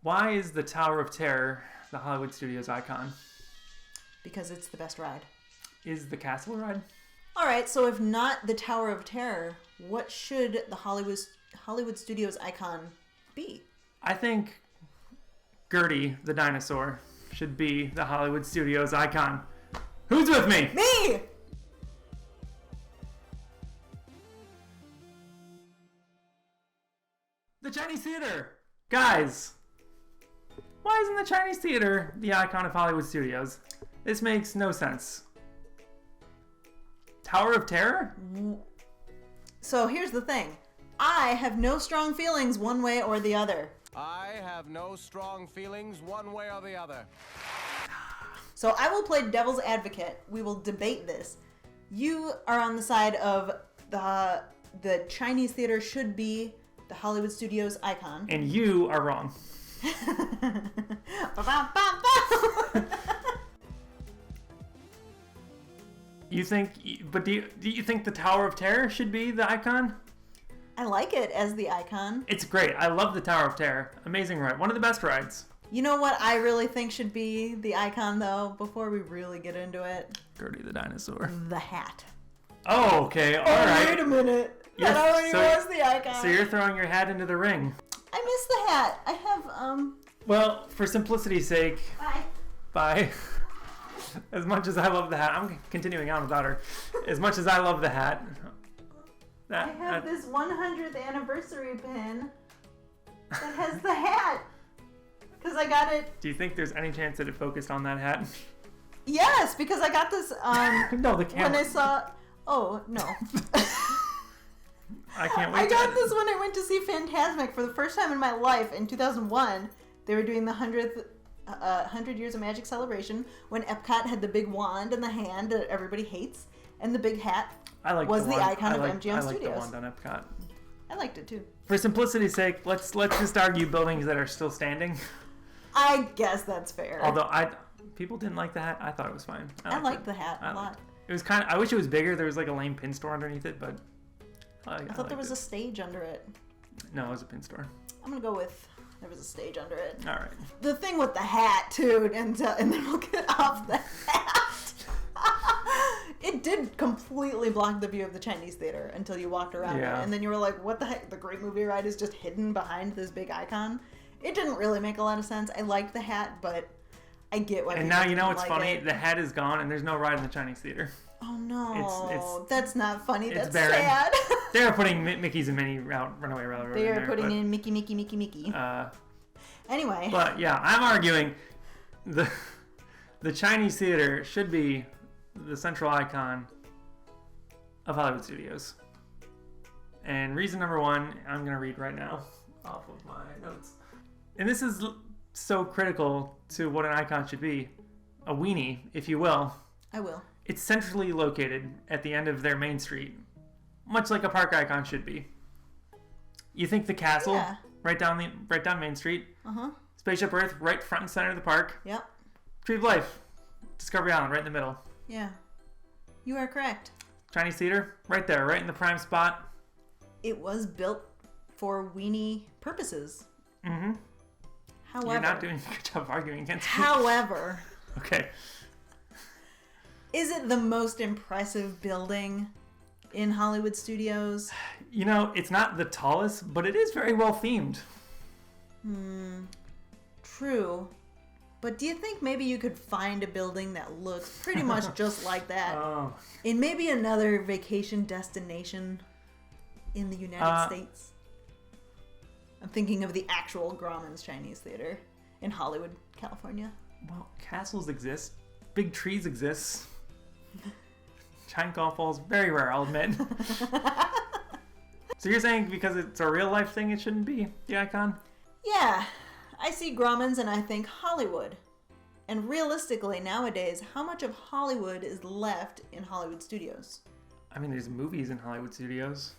Why is the Tower of Terror the Hollywood Studios icon? Because it's the best ride. Is the castle a ride? All right, so if not the Tower of Terror, what should the Hollywood Studios icon be? I think Gertie the dinosaur should be the Hollywood Studios icon. Who's with me? Me! The Chinese Theater! Guys! Why isn't the Chinese Theater the icon of Hollywood Studios? This makes no sense. Tower of Terror? So here's the thing. I have no strong feelings one way or the other. I have no strong feelings one way or the other. So I will play devil's advocate. We will debate this. You are on the side of the Chinese Theater should be the Hollywood Studios icon. And you are wrong. You think, but do you think the Tower of Terror should be the icon? I like it as the icon. It's great. I love the Tower of Terror. Amazing ride. One of the best rides. You know what I really think should be the icon, though, before we really get into it? Gertie the dinosaur. The hat. Oh, okay. All right. Wait a minute. That already was the icon. So you're throwing your hat into the ring. I miss the hat. I have, Well, for simplicity's sake. Bye. As much as I love the hat, I'm continuing on without her. As much as I love the hat. I have this 100th anniversary pin that has the hat. Because I got it. Do you think there's any chance that it focused on that hat? Yes, because I got this, no, the camera. when I saw, oh, no. I can't wait. I got this when I went to see Fantasmic for the first time in my life in 2001. They were doing the 100 Years of Magic celebration when Epcot had the big wand in the hand that everybody hates, and the big hat was the icon of MGM Studios. I like the wand on Epcot. I liked it too. For simplicity's sake, let's just argue buildings that are still standing. I guess that's fair. Although people didn't like the hat, I thought it was fine. I liked the hat a lot. It was kind of. I wish it was bigger. There was like a lame pin store underneath it, but I thought there was a stage under it. No, it was a pin store. I'm gonna go with there was a stage under it. All right. The thing with the hat too, and then we'll get off the hat. It did completely block the view of the Chinese Theater until you walked around it, and then you were like, "What the heck? The Great Movie Ride is just hidden behind this big icon." It didn't really make a lot of sense. I liked the hat, but I get why. And now you know what's funny? The hat is gone, and there's no ride in the Chinese Theater. Oh no, that's not funny. That's barren. sad. They're putting Mickey's and Minnie Runaway Railroad. They are putting in Mickey. Anyway. But yeah, I'm arguing the Chinese Theater should be the central icon of Hollywood Studios. And reason number one, I'm going to read right now off of my notes. And this is so critical to what an icon should be. A weenie, if you will. I will. It's centrally located at the end of their main street, much like a park icon should be. You think the castle, right down Main Street. Spaceship Earth, right front and center of the park. Yep. Tree of Life, Discovery Island, right in the middle. Yeah, you are correct. Chinese Theater, right there, right in the prime spot. It was built for weenie purposes. Mm-hmm. However, you're not doing a good job arguing against me. However, okay. Is it the most impressive building in Hollywood Studios? You know, it's not the tallest, but it is very well themed. True. But do you think maybe you could find a building that looks pretty much just like that in maybe another vacation destination in the United States? I'm thinking of the actual Grauman's Chinese Theater in Hollywood, California. Well, castles exist. Big trees exist. Giant golf balls, very rare, I'll admit. So you're saying because it's a real life thing, it shouldn't be the icon? Yeah. I see Grauman's and I think Hollywood. And realistically, nowadays, how much of Hollywood is left in Hollywood Studios? I mean, there's movies in Hollywood Studios.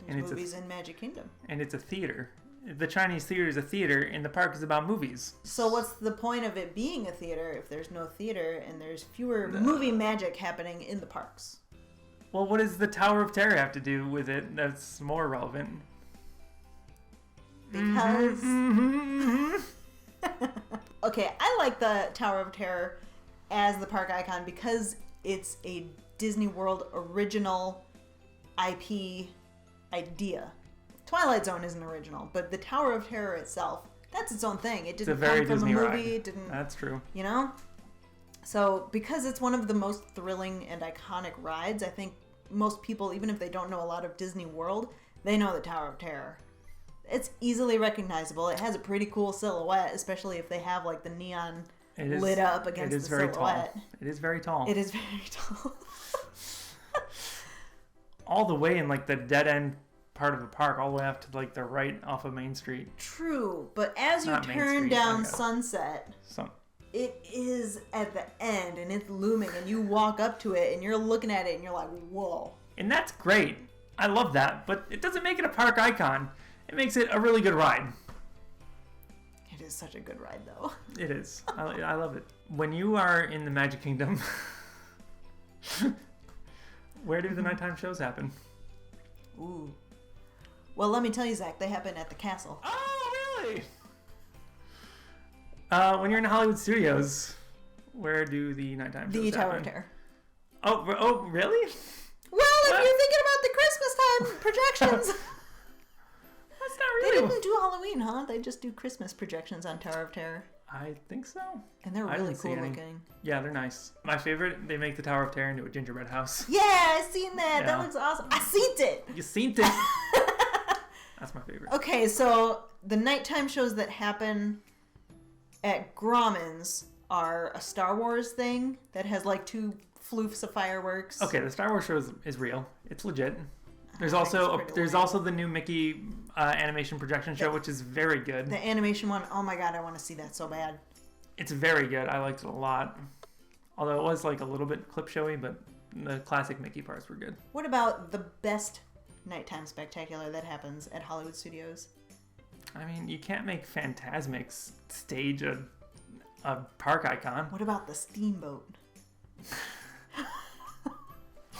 There's movies in Magic Kingdom. And it's a theater. The Chinese Theater is a theater, and the park is about movies. So what's the point of it being a theater if there's no theater and there's fewer movie magic happening in the parks? Well, what does the Tower of Terror have to do with it that's more relevant? Because okay, I like the Tower of Terror as the park icon because it's a Disney World original IP idea. Twilight Zone isn't original, but the Tower of Terror itself, that's its own thing. It didn't come from Disney a movie. Ride. It didn't. That's true. You know? So, because it's one of the most thrilling and iconic rides, I think most people, even if they don't know a lot of Disney World, they know the Tower of Terror. It's easily recognizable. It has a pretty cool silhouette, especially if they have like the neon lit up against the silhouette. Tall. It is very tall. It is very tall. All the way in like the dead end part of the park, all the way up to like the right off of Main Street. True, but as you Not Main turn Street, down okay. Sunset, it is at the end and it's looming, and you walk up to it and you're looking at it and you're like, whoa. And that's great. I love that, but it doesn't make it a park icon. It makes it a really good ride. It is such a good ride, though. It is. I love it. When you are in the Magic Kingdom, where do the nighttime shows happen? Ooh. Well, let me tell you, Zach, they happen at the castle. Oh, really? When you're in Hollywood Studios, where do the nighttime shows The Tower happen? of Terror. Oh, really? Well, if you're thinking about the Christmas time projections. That's not They really. didn't do Halloween, huh? They just do Christmas projections on Tower of Terror. I think so. And they're I really didn't see cool any. looking. Yeah, they're nice. My favorite, they make the Tower of Terror into a gingerbread house. Yeah, I seen that. Yeah. That looks awesome. I seen it. You seen it? That's my favorite. Okay, so the nighttime shows that happen at Grauman's are a Star Wars thing that has like 2 floofs of fireworks. Okay, the Star Wars show is real. It's legit. There's I think also it's pretty there's lame. also the new Mickey animation projection show, which is very good. The animation one, oh my god, I want to see that so bad. It's very good. I liked it a lot. Although it was like a little bit clip showy, but the classic Mickey parts were good. What about the best nighttime spectacular that happens at Hollywood Studios? I mean, you can't make Fantasmic's stage a park icon. What about the steamboat?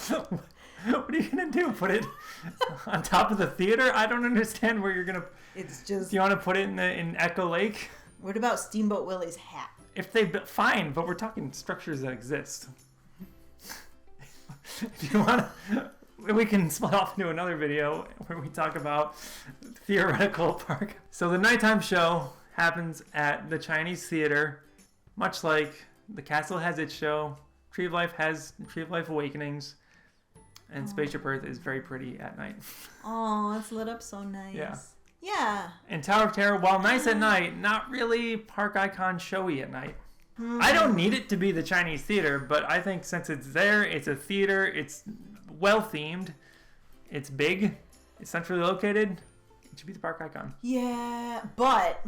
What are you gonna do? Put it on top of the theater? I don't understand where you're gonna. It's just. Do you want to put it in Echo Lake? What about Steamboat Willie's hat? If they fine, but we're talking structures that exist. If you want to, we can split off into another video where we talk about theoretical park. So the nighttime show happens at the Chinese Theater, much like the castle has its show. Tree of Life has Tree of Life Awakenings, and Spaceship Earth is very pretty at night. Oh, it's lit up so nice. Yeah. Yeah. And Tower of Terror, while nice at night, not really park icon showy at night. I don't need it to be the Chinese Theater, but I think since it's there, it's a theater, it's well themed, it's big, it's centrally located, it should be the park icon. Yeah, but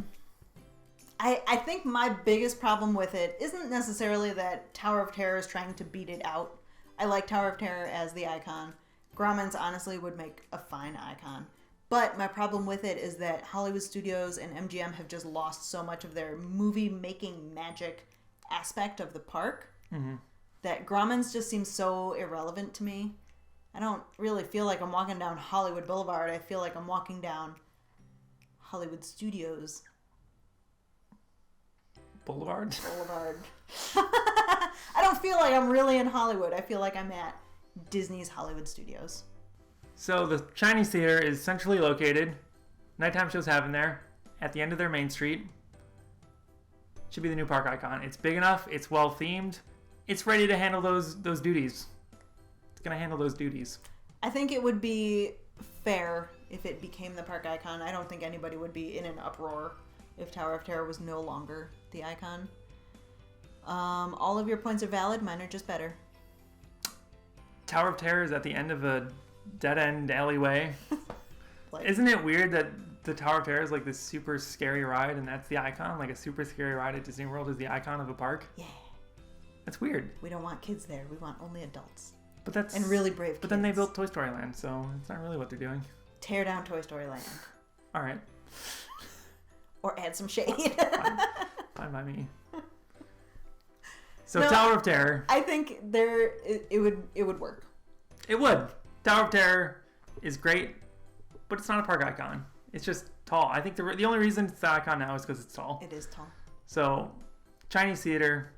I think my biggest problem with it isn't necessarily that Tower of Terror is trying to beat it out. I like Tower of Terror as the icon. Grauman's honestly would make a fine icon. But my problem with it is that Hollywood Studios and MGM have just lost so much of their movie-making magic aspect of the park that Grauman's just seems so irrelevant to me. I don't really feel like I'm walking down Hollywood Boulevard. I feel like I'm walking down Hollywood Studios Boulevard? I don't feel like I'm really in Hollywood. I feel like I'm at Disney's Hollywood Studios. So the Chinese Theater is centrally located. Nighttime shows happen there at the end of their main street. Should be the new park icon. It's big enough. It's well themed. It's ready to handle those duties. It's gonna handle those duties. I think it would be fair if it became the park icon. I don't think anybody would be in an uproar if Tower of Terror was no longer the icon. All of your points are valid. Mine are just better. Tower of Terror is at the end of a dead-end alleyway. Like, Isn't it weird that the Tower of Terror is like this super scary ride and that's the icon? Like a super scary ride at Disney World is the icon of a park? yeah, That's weird. we don't want kids there. We want only adults. But that's And really brave kids. But then they built Toy Story Land, so it's not really what they're doing. Tear down Toy Story Land. All right. Or add some shade. Fine by me. So No, Tower of Terror. I think it would work. It would. Tower of Terror is great, but it's not a park icon. It's just tall. I think the only reason it's the icon now is because it's tall. It is tall. So Chinese theater.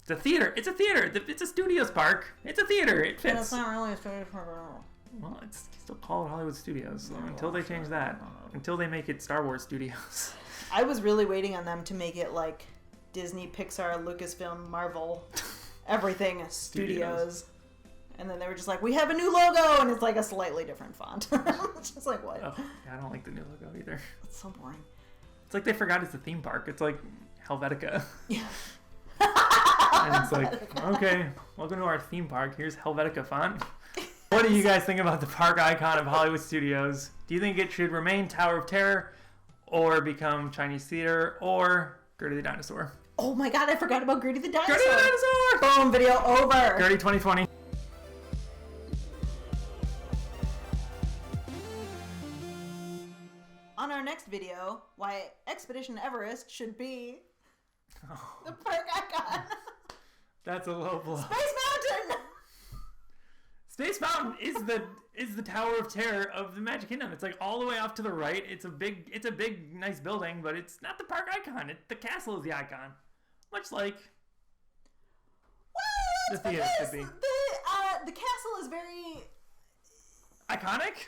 It's a theater. It's a theater. It's a Studios park. It's a theater. It fits. And it's not really a Studios park at all. Well, it's still called Hollywood Studios until they change that. Until they make it Star Wars Studios. I was really waiting on them to make it like Disney, Pixar, Lucasfilm, Marvel, everything Studios. And then they were just like, we have a new logo, and it's like a slightly different font. It's just like, what? Oh, yeah, I don't like the new logo either. It's so boring. It's like they forgot it's a theme park. It's like Helvetica. Yeah. And it's like, okay, welcome to our theme park. Here's Helvetica font. What do you guys think about the park icon of Hollywood Studios? Do you think it should remain Tower of Terror, or become Chinese Theater, or Gertie the Dinosaur? Oh my god, I forgot about Gertie the Dinosaur. Gertie the Dinosaur! Boom, video over. Gertie 2020. On our next video, why Expedition Everest should be the park icon. That's a low blow. Space Mountain! Space Mountain is the Tower of Terror of the Magic Kingdom. It's like all the way off to the right. It's a big nice building, but it's not the park icon. The castle is the icon. Much like Well, the theater should be. The castle is very iconic.